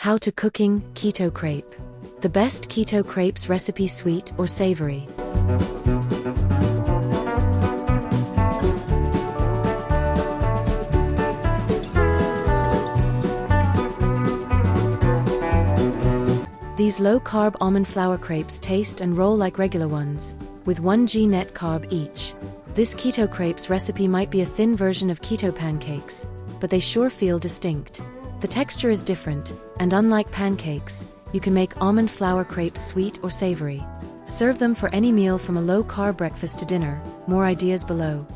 How to cooking keto crepe. The best keto crepes recipe, sweet or savory. These low-carb almond flour crepes taste and roll like regular ones, with 1 g net carb each. This keto crepes recipe might be a thin version of keto pancakes, but they sure feel distinct. The texture is different, and unlike pancakes, you can make almond flour crepes sweet or savory. Serve them for any meal from a low-carb breakfast to dinner, more ideas below.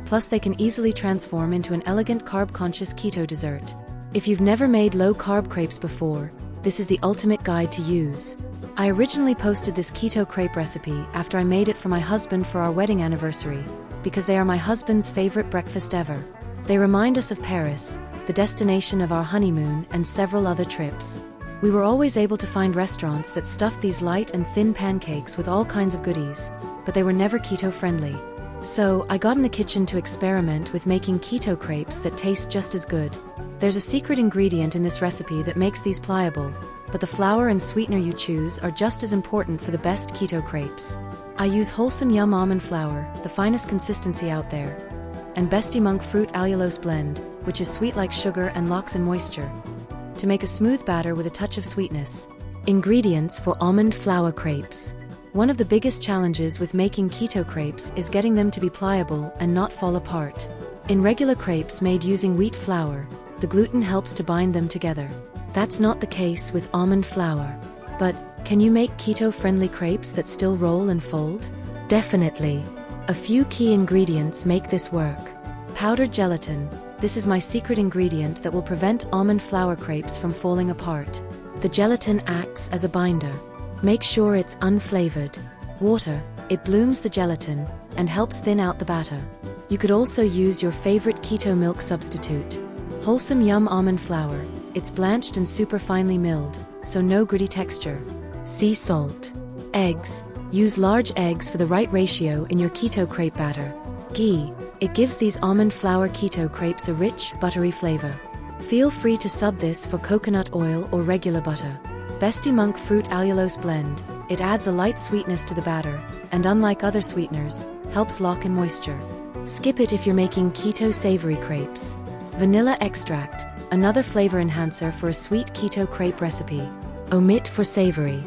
Plus they can easily transform into an elegant carb-conscious keto dessert. If you've never made low-carb crepes before, this is the ultimate guide to use. I originally posted this keto crepe recipe after I made it for my husband for our wedding anniversary, because they are my husband's favorite breakfast ever. They remind us of Paris, the destination of our honeymoon, and several other trips. We were always able to find restaurants that stuffed these light and thin pancakes with all kinds of goodies, but they were never keto-friendly. So, I got in the kitchen to experiment with making keto crepes that taste just as good. There's a secret ingredient in this recipe that makes these pliable, but the flour and sweetener you choose are just as important for the best keto crepes. I use wholesome yum almond flour, the finest consistency out there, and Bestie Monk fruit allulose blend, which is sweet like sugar and locks in moisture, to make a smooth batter with a touch of sweetness. Ingredients for almond flour crepes. One of the biggest challenges with making keto crepes is getting them to be pliable and not fall apart. In regular crepes made using wheat flour, the gluten helps to bind them together. That's not the case with almond flour. But, can you make keto-friendly crepes that still roll and fold? Definitely. A few key ingredients make this work. Powdered gelatin. This is my secret ingredient that will prevent almond flour crepes from falling apart. The gelatin acts as a binder. Make sure it's unflavored. Water. It blooms the gelatin and helps thin out the batter. You could also use your favorite keto milk substitute. Wholesome yum almond flour. It's blanched and super finely milled, so no gritty texture. Sea salt. Eggs. Use large eggs for the right ratio in your keto crepe batter. Ghee. It gives these almond flour keto crepes a rich, buttery flavor. Feel free to sub this for coconut oil or regular butter. Bestie Monk fruit allulose blend. It adds a light sweetness to the batter, and unlike other sweeteners, helps lock in moisture. Skip it if you're making keto savory crepes. Vanilla extract. Another flavor enhancer for a sweet keto crepe recipe. Omit for savory.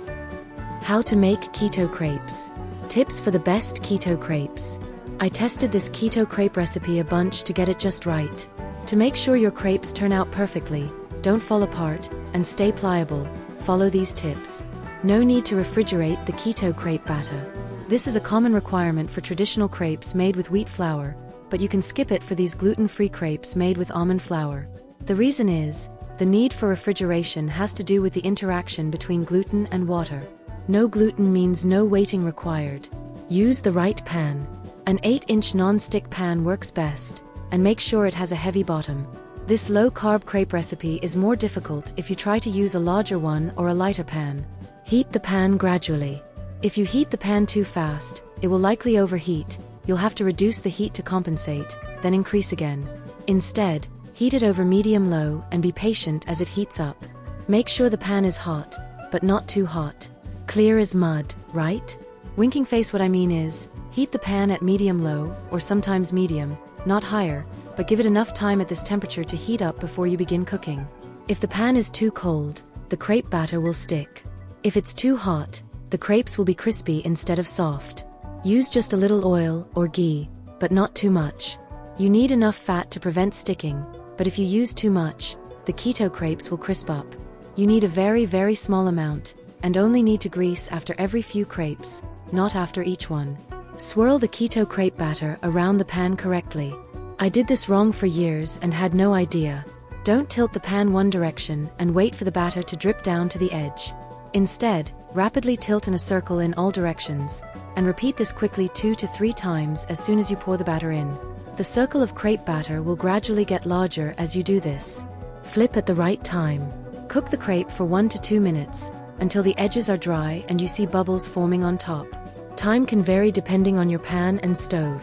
How to make keto crepes. Tips for the best keto crepes. I tested this keto crepe recipe a bunch to get it just right. To make sure your crepes turn out perfectly, don't fall apart, and stay pliable, follow these tips. No need to refrigerate the keto crepe batter. This is a common requirement for traditional crepes made with wheat flour, but you can skip it for these gluten-free crepes made with almond flour. The reason is, the need for refrigeration has to do with the interaction between gluten and water. No gluten means no waiting required. Use the right pan. An 8-inch non-stick pan works best, and make sure it has a heavy bottom. This low-carb crepe recipe is more difficult if you try to use a larger one or a lighter pan. Heat the pan gradually. If you heat the pan too fast, it will likely overheat. You'll have to reduce the heat to compensate, then increase again. Instead, heat it over medium-low and be patient as it heats up. Make sure the pan is hot, but not too hot. Clear as mud, right? Winking face, what I mean is, heat the pan at medium-low, or sometimes medium, not higher, but give it enough time at this temperature to heat up before you begin cooking. If the pan is too cold, the crepe batter will stick. If it's too hot, the crepes will be crispy instead of soft. Use just a little oil or ghee, but not too much. You need enough fat to prevent sticking, but if you use too much, the keto crepes will crisp up. You need a very, very small amount, and only need to grease after every few crepes, not after each one. Swirl the keto crepe batter around the pan correctly. I did this wrong for years and had no idea. Don't tilt the pan one direction and wait for the batter to drip down to the edge. Instead, rapidly tilt in a circle in all directions, and repeat this quickly 2 to 3 times as soon as you pour the batter in. The circle of crepe batter will gradually get larger as you do this. Flip at the right time. Cook the crepe for 1 to 2 minutes, until the edges are dry and you see bubbles forming on top. Time can vary depending on your pan and stove.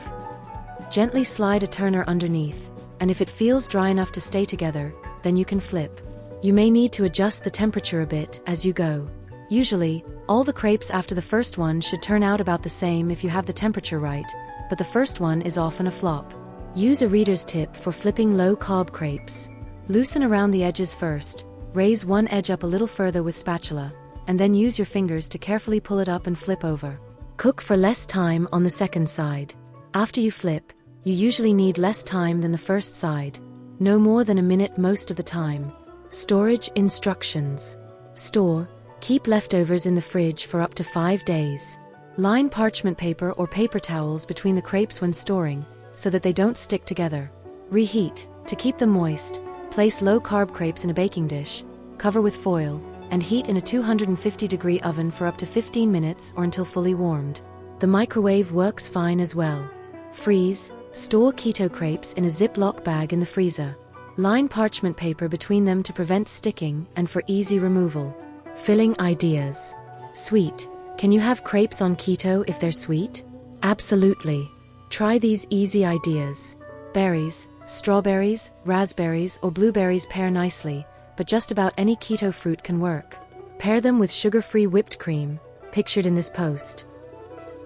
Gently slide a turner underneath, and if it feels dry enough to stay together, then you can flip. You may need to adjust the temperature a bit as you go. Usually, all the crepes after the first one should turn out about the same if you have the temperature right, but the first one is often a flop. Use a reader's tip for flipping low-carb crepes. Loosen around the edges first, raise one edge up a little further with spatula, and then use your fingers to carefully pull it up and flip over. Cook for less time on the second side. After you flip, you usually need less time than the first side. No more than a minute most of the time. Storage instructions. Store. Keep leftovers in the fridge for up to 5 days. Line parchment paper or paper towels between the crepes when storing, so that they don't stick together. Reheat. To keep them moist, place low-carb crepes in a baking dish, cover with foil, and heat in a 250-degree oven for up to 15 minutes or until fully warmed. The microwave works fine as well. Freeze. Store keto crepes in a Ziploc bag in the freezer. Line parchment paper between them to prevent sticking and for easy removal. Filling ideas. Sweet. Can you have crepes on keto if they're sweet? Absolutely. Try these easy ideas. Berries, strawberries, raspberries, or blueberries pair nicely, but just about any keto fruit can work. Pair them with sugar-free whipped cream, pictured in this post.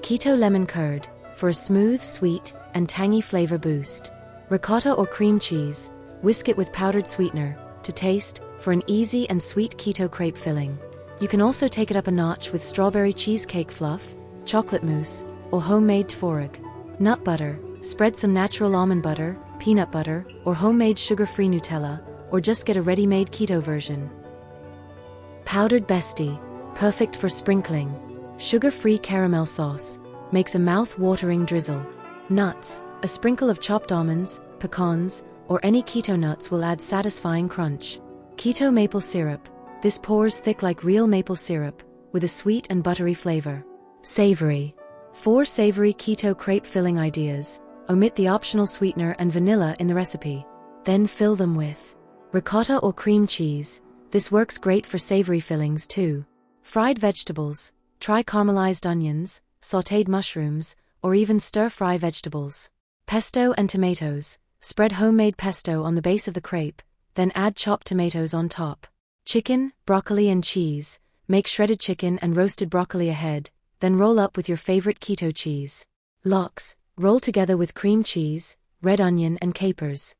Keto lemon curd, for a smooth, sweet, and tangy flavor boost. Ricotta or cream cheese, whisk it with powdered sweetener, to taste, for an easy and sweet keto crepe filling. You can also take it up a notch with strawberry cheesecake fluff, chocolate mousse, or homemade tvorog. Nut butter, spread some natural almond butter, peanut butter, or homemade sugar-free Nutella, or just get a ready-made keto version. Powdered bestie, perfect for sprinkling. Sugar-free caramel sauce, makes a mouth-watering drizzle. Nuts, a sprinkle of chopped almonds, pecans, or any keto nuts will add satisfying crunch. Keto maple syrup, this pours thick like real maple syrup, with a sweet and buttery flavor. Savory. 4 savory keto crepe filling ideas. Omit the optional sweetener and vanilla in the recipe. Then fill them with ricotta or cream cheese. This works great for savory fillings too. Fried vegetables. Try caramelized onions, sautéed mushrooms, or even stir-fry vegetables. Pesto and tomatoes. Spread homemade pesto on the base of the crepe, then add chopped tomatoes on top. Chicken, broccoli and cheese. Make shredded chicken and roasted broccoli ahead, then roll up with your favorite keto cheese. Lox. Roll together with cream cheese, red onion and capers.